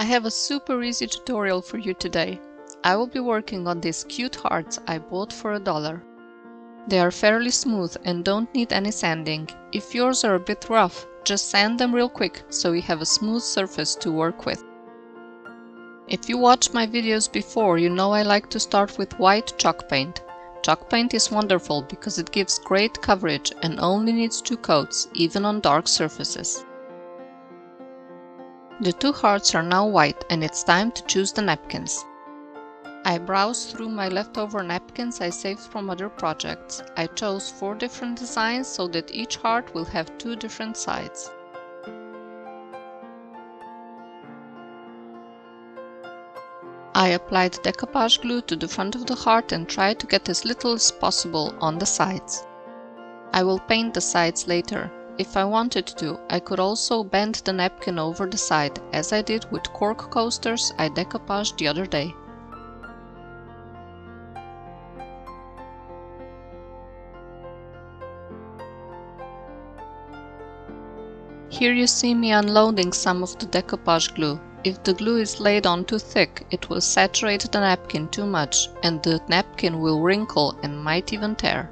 have a super easy tutorial for you today. I will be working on these cute hearts I bought for $1. They are fairly smooth and don't need any sanding. If yours are a bit rough, just sand them real quick so you have a smooth surface to work with. If you watched my videos before, you know I like to start with white chalk paint. Chalk paint is wonderful because it gives great coverage and only needs 2 coats, even on dark surfaces. The 2 hearts are now white and it's time to choose the napkins. I browsed through my leftover napkins I saved from other projects. I chose 4 different designs so that each heart will have 2 different sides. I applied decoupage glue to the front of the heart and tried to get as little as possible on the sides. I will paint the sides later. If I wanted to, I could also bend the napkin over the side, as I did with cork coasters I decoupaged the other day. Here you see me unloading some of the decoupage glue. If the glue is laid on too thick, it will saturate the napkin too much, and the napkin will wrinkle and might even tear.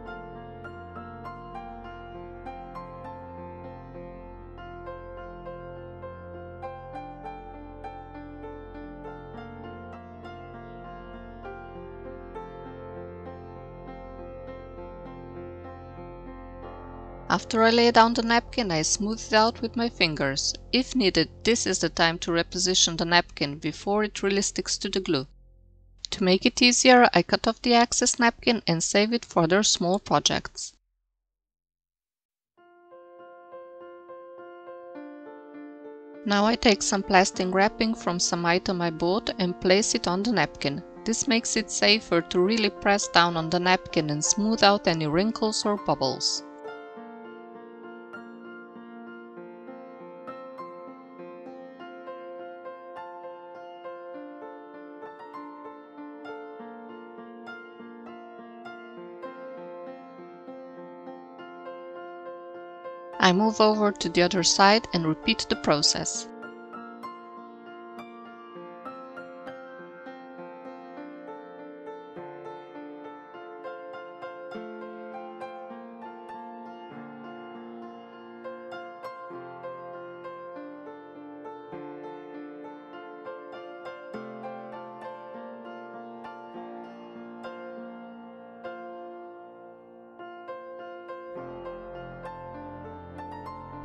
After I lay down the napkin, I smooth it out with my fingers. If needed, this is the time to reposition the napkin before it really sticks to the glue. To make it easier, I cut off the excess napkin and save it for other small projects. Now I take some plastic wrapping from some item I bought and place it on the napkin. This makes it safer to really press down on the napkin and smooth out any wrinkles or bubbles. I move over to the other side and repeat the process.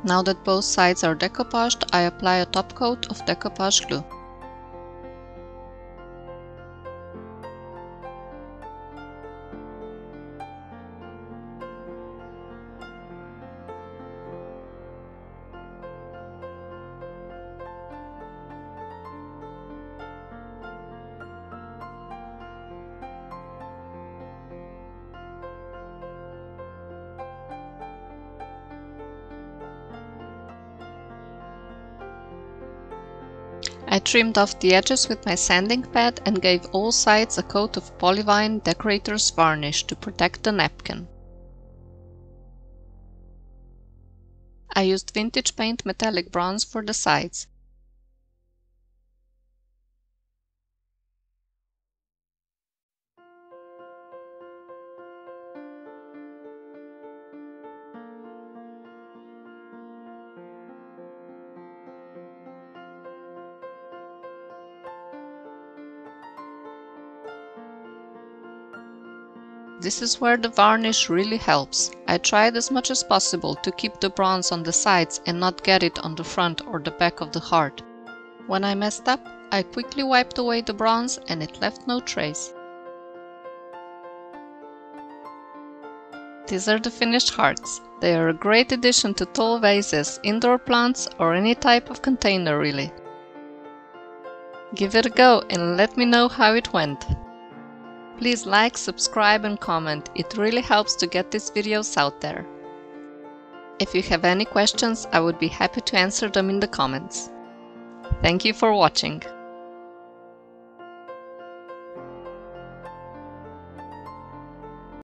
Now that both sides are decoupaged, I apply a top coat of decoupage glue. I trimmed off the edges with my sanding pad and gave all sides a coat of Polyvine Decorator's Varnish to protect the napkin. I used Vintage Paint Metallic Bronze for the sides. This is where the varnish really helps. I tried as much as possible to keep the bronze on the sides and not get it on the front or the back of the heart. When I messed up, I quickly wiped away the bronze and it left no trace. These are the finished hearts. They are a great addition to tall vases, indoor plants, or any type of container really. Give it a go and let me know how it went. Please like, subscribe and comment, it really helps to get these videos out there. If you have any questions, I would be happy to answer them in the comments. Thank you for watching.